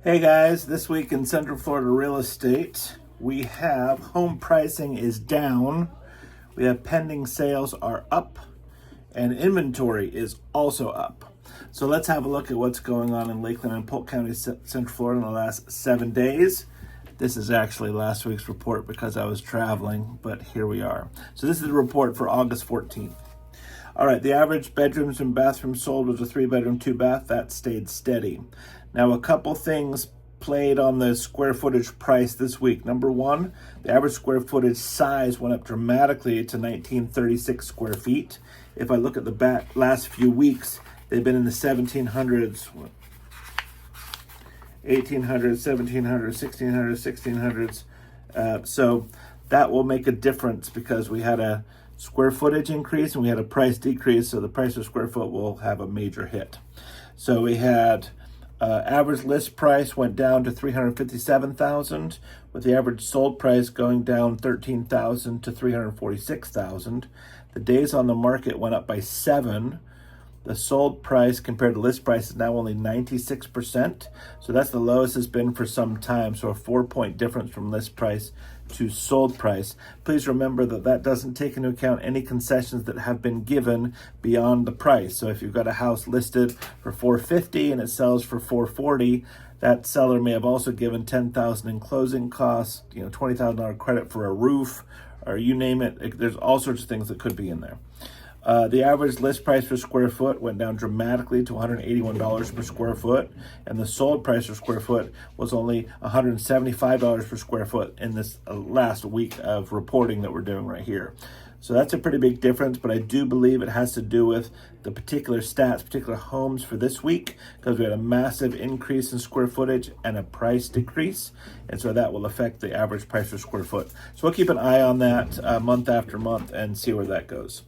Hey guys, this week in Central Florida real estate, we have home pricing is down, we have pending sales are up, and inventory is also up. So let's have a look at what's going on in Lakeland and Polk County, Central Florida in the last 7 days. This is actually last week's report because I was traveling, but here we are. So this is the report for August 14th. All right, the average bedrooms and bathrooms sold was a 3-bedroom, 2-bath. That stayed steady. Now, a couple things played on the square footage price this week. Number one, the average square footage size went up dramatically to 1936 square feet. If I look at the last few weeks, they've been in the 1700s, 1800s, 1700s, 1600s, 1600s. So that will make a difference because we had a square footage increase and we had a price decrease, so the price per square foot will have a major hit. So we had average list price went down to $357,000, with the average sold price going down $13,000 to $346,000. The days on the market went up by 7. The sold price compared to list price is now only 96%. So that's the lowest it's been for some time. So a 4-point difference from list price to sold price. Please remember that that doesn't take into account any concessions that have been given beyond the price. So if you've got a house listed for $450 and it sells for $440, that seller may have also given $10,000 in closing costs, $20,000 credit for a roof, or you name it. There's all sorts of things that could be in there. The average list price per square foot went down dramatically to $181 per square foot, and the sold price per square foot was only $175 per square foot in this last week of reporting that we're doing right here. So that's a pretty big difference, but I do believe it has to do with the particular stats, particular homes for this week, because we had a massive increase in square footage and a price decrease, and so that will affect the average price per square foot. So we'll keep an eye on that month after month and see where that goes.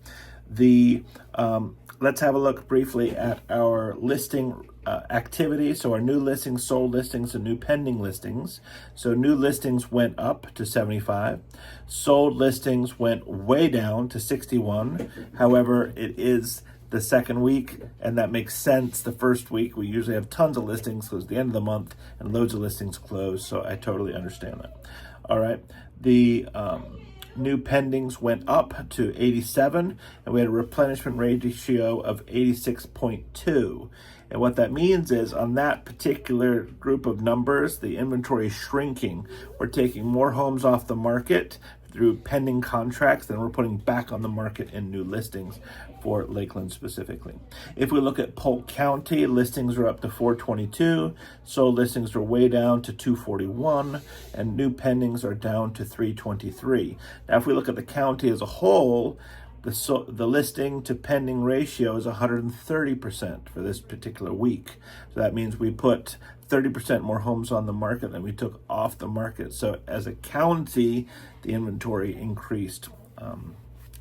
Let's have a look briefly at our listing activity. So our new listings, sold listings, and new pending listings. So new listings went up to 75. Sold listings went way down to 61. However, it is the second week, and that makes sense. The first week, we usually have tons of listings because it's the end of the month and loads of listings close. So I totally understand that. All right. The new pendings went up to 87, and we had a replenishment ratio of 86.2. And what that means is on that particular group of numbers, the inventory is shrinking. We're taking more homes off the market through pending contracts than we're putting back on the market in new listings for Lakeland specifically. If we look at Polk County, listings are up to 422, sold listings are way down to 241, and new pendings are down to 323. Now, if we look at the county as a whole, the listing to pending ratio is 130% for this particular week. So that means we put 30% more homes on the market than we took off the market. So as a county, the inventory increased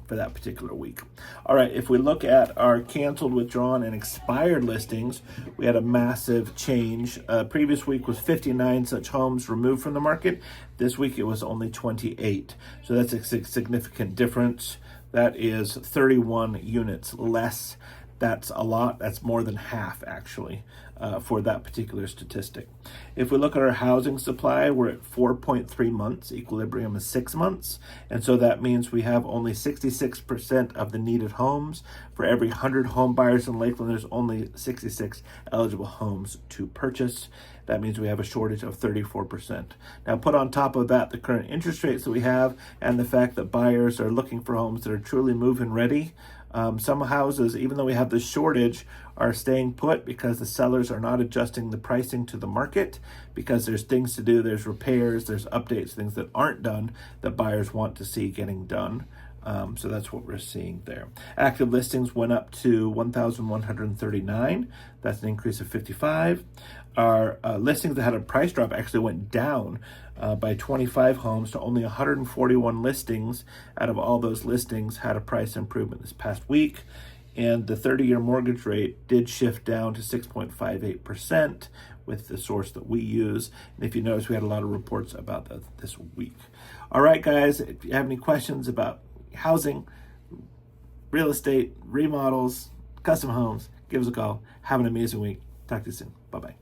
for that particular week. All right, if we look at our canceled, withdrawn, and expired listings, we had a massive change. Previous week was 59 such homes removed from the market. This week it was only 28. So that's a significant difference. That is 31 units less. That's a lot. That's more than half, actually, for that particular statistic. If we look at our housing supply, we're at 4.3 months. Equilibrium is 6 months. And so that means we have only 66% of the needed homes. For every 100 home buyers in Lakeland, there's only 66 eligible homes to purchase. That means we have a shortage of 34%. Now, put on top of that the current interest rates that we have and the fact that buyers are looking for homes that are truly move-in ready. Some houses, even though we have this shortage, are staying put because the sellers are not adjusting the pricing to the market because there's things to do, there's repairs, there's updates, things that aren't done that buyers want to see getting done. So that's what we're seeing there. Active listings went up to 1,139. That's an increase of 55. Our listings that had a price drop actually went down by 25 homes to only 141 listings. Out of all those listings had a price improvement this past week. And the 30-year mortgage rate did shift down to 6.58% with the source that we use. And if you notice, we had a lot of reports about that this week. All right, guys, if you have any questions about housing, real estate, remodels, custom homes, give us a call. Have an amazing week. Talk to you soon. Bye-bye.